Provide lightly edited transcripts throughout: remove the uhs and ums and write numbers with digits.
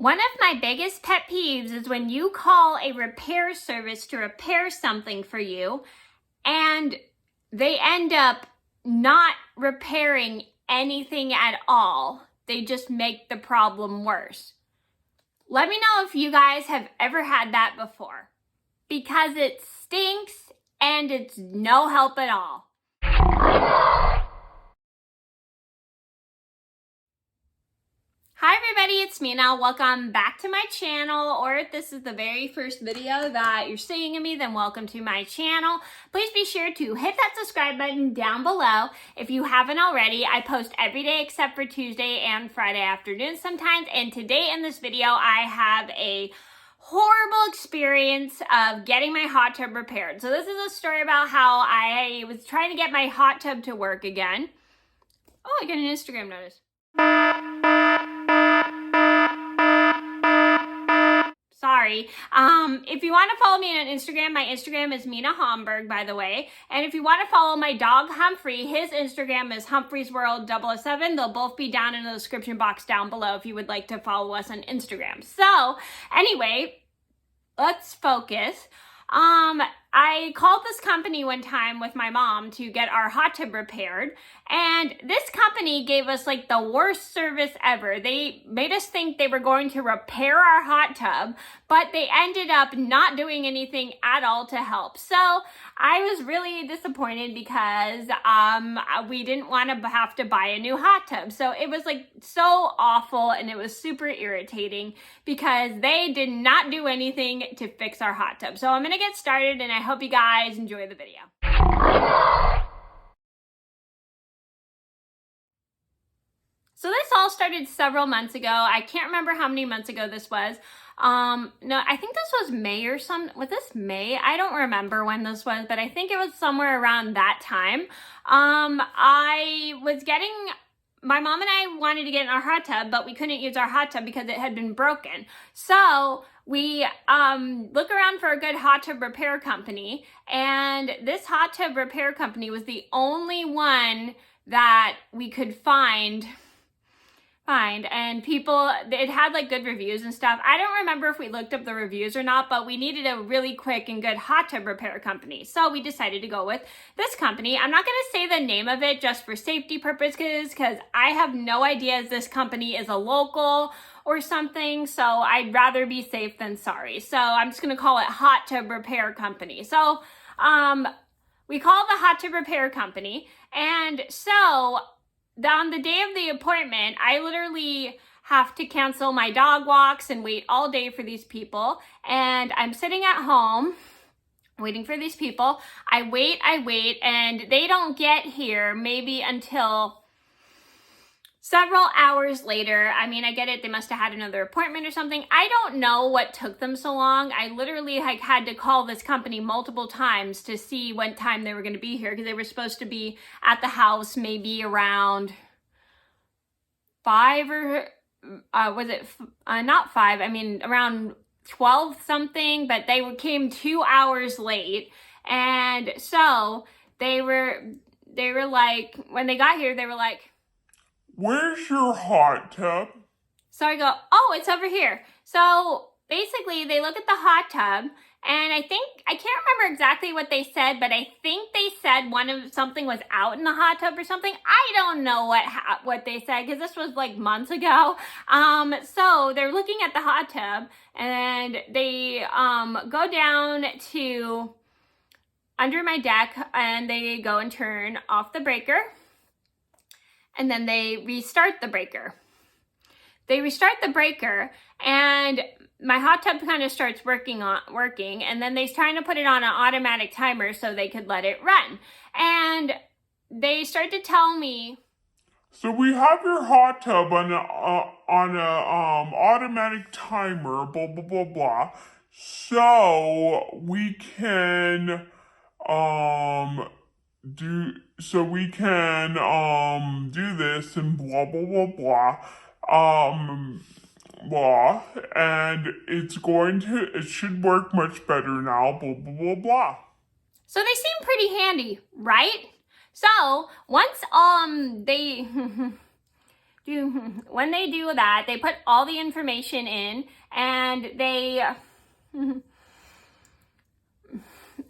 One of my biggest pet peeves is when you call a repair service to repair something for you and they end up not repairing anything at all. They just make the problem worse. Let me know if you guys have ever had that before, because it stinks and it's no help at all. Hi everybody, it's Mena. Welcome back to my channel, or if this is the very first video that you're seeing of me, then welcome to my channel. Please be sure to hit that subscribe button down below if you haven't already. I post every day except for Tuesday and Friday afternoons sometimes, and today in this video I have a horrible experience of getting my hot tub repaired. So this is a story about how I was trying to get my hot tub to work again. Oh, I got an Instagram notice. Sorry. If you want to follow me on Instagram, my Instagram is Mena Homburg, by the way. And if you want to follow my dog Humphrey, his Instagram is HumphreysWorld007. They'll both be down in the description box down below if you would like to follow us on Instagram. So anyway, let's focus. I called this company one time with my mom to get our hot tub repaired, and this company gave us like the worst service ever. They made us think they were going to repair our hot tub, but they ended up not doing anything at all to help. So I was really disappointed because we didn't want to have to buy a new hot tub. So it was like so awful, and it was super irritating because they did not do anything to fix our hot tub. So I'm going to get started, and I hope you guys enjoy the video. So this all started several months ago. I can't remember how many months ago this was. No, I think this was May or was this May? I don't remember when this was, but I think it was somewhere around that time. My mom and I wanted to get in our hot tub, but we couldn't use our hot tub because it had been broken. So we look around for a good hot tub repair company, and this hot tub repair company was the only one that we could find, and people, it had like good reviews and stuff. I don't remember if we looked up the reviews or not, but we needed a really quick and good hot tub repair company. So we decided to go with this company. I'm not going to say the name of it just for safety purposes, because I have no idea if this company is a local or something. So I'd rather be safe than sorry. So I'm just going to call it Hot Tub Repair Company. So we called the hot tub repair company, and so on the day of the appointment, I literally have to cancel my dog walks and wait all day for these people. And I'm sitting at home waiting for these people. I wait, and they don't get here maybe until several hours later. I mean, I get it. They must have had another appointment or something. I don't know what took them so long. I literally had to call this company multiple times to see what time they were going to be here, because they were supposed to be at the house maybe around 5 or not 5. I mean, around 12 something, but they came 2 hours late. And so they were like, when they got here, they were like, "Where's your hot tub?" So I go, "Oh, it's over here." So basically they look at the hot tub, and I can't remember exactly what they said, but I think they said something was out in the hot tub or something. I don't know what they said, because this was like months ago. So they're looking at the hot tub, and they go down to under my deck, and they go and turn off the breaker. And then they restart the breaker. They restart the breaker, and my hot tub kind of starts working, and then they're trying to put it on an automatic timer so they could let it run. And they start to tell me, "So we have your hot tub on a automatic timer, blah blah blah blah. So we can do this and blah blah blah blah, and it should work much better now, blah blah blah blah." So they seem pretty handy, right? So once they when they do that, they put all the information in, and they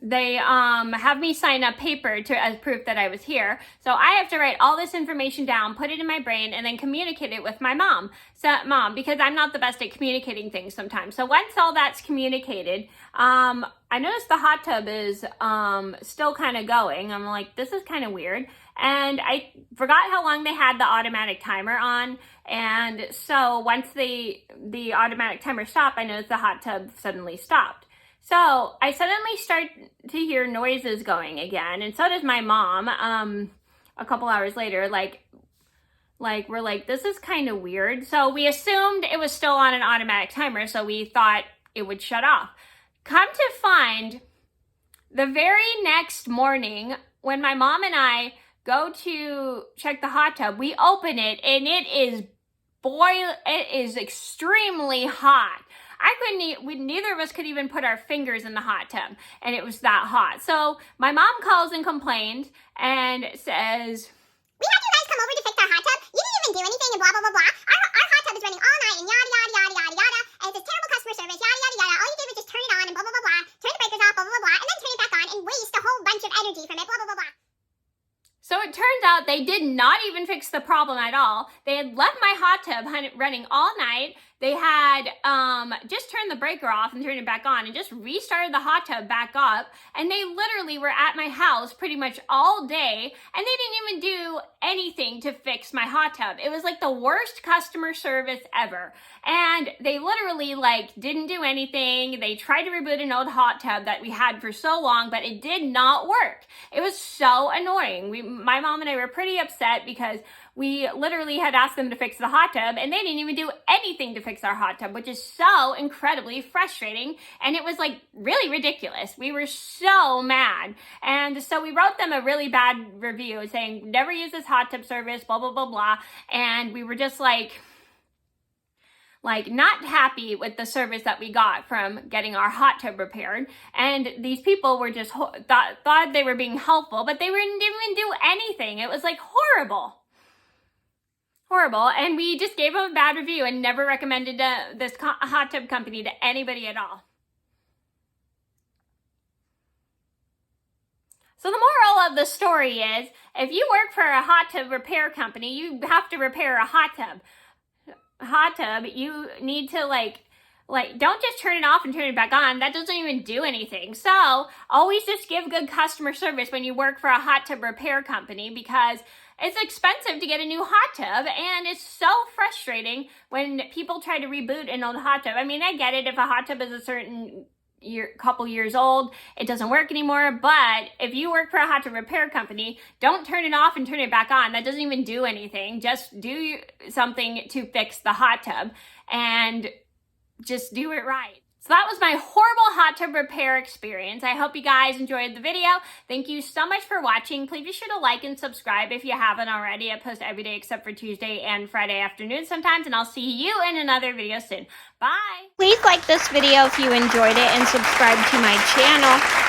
have me sign a paper as proof that I was here. So I have to write all this information down, put it in my brain, and then communicate it with my mom. Because I'm not the best at communicating things sometimes. So once all that's communicated, I noticed the hot tub is still kind of going. I'm like, this is kind of weird. And I forgot how long they had the automatic timer on. And so once the automatic timer stopped, I noticed the hot tub suddenly stopped. So I suddenly start to hear noises going again, and so does my mom. A couple hours later, we're like, this is kind of weird. So we assumed it was still on an automatic timer, so we thought it would shut off. Come to find, the very next morning, when my mom and I go to check the hot tub, we open it, and it is extremely hot. Neither of us could even put our fingers in the hot tub, and it was that hot. So my mom calls and complained and says, "We had you guys come over to fix our hot tub. You didn't even do anything, and blah, blah, blah, blah. Our hot tub is running all night, and yada, yada, yada, yada, yada. And it's terrible customer service, yada, yada, yada. All you did was just turn it on, and blah, blah, blah, blah. Turn the breakers off, blah, blah, blah, blah. And then turn it back on and waste a whole bunch of energy from it, blah, blah, blah, blah." So it turns out they did not even fix the problem at all. They had left my hot tub running all night. They had just turned the breaker off and turned it back on and just restarted the hot tub back up. And they literally were at my house pretty much all day, and they didn't even do anything to fix my hot tub. It was like the worst customer service ever. And they literally didn't do anything. They tried to reboot an old hot tub that we had for so long, but it did not work. It was so annoying. My mom and I were pretty upset because we literally had asked them to fix the hot tub, and they didn't even do anything to fix our hot tub, which is so incredibly frustrating. And it was really ridiculous. We were so mad. And so we wrote them a really bad review saying, never use this hot tub service, blah, blah, blah, blah. And we were just not happy with the service that we got from getting our hot tub repaired. And these people were just thought they were being helpful, but they didn't even do anything. It was horrible. Horrible. And we just gave them a bad review and never recommended this hot tub company to anybody at all. So the moral of the story is, if you work for a hot tub repair company, you have to repair a hot tub. You need to don't just turn it off and turn it back on. That doesn't even do anything. So always just give good customer service when you work for a hot tub repair company, because it's expensive to get a new hot tub, and it's so frustrating when people try to reboot an old hot tub. I mean, I get it. If a hot tub is a certain couple years old, it doesn't work anymore. But if you work for a hot tub repair company, don't turn it off and turn it back on. That doesn't even do anything. Just do something to fix the hot tub, and just do it right. So that was my horrible hot tub repair experience. I hope you guys enjoyed the video. Thank you so much for watching. Please be sure to like and subscribe if you haven't already. I post every day except for Tuesday and Friday afternoon sometimes, and I'll see you in another video soon. Bye. Please like this video if you enjoyed it, and subscribe to my channel.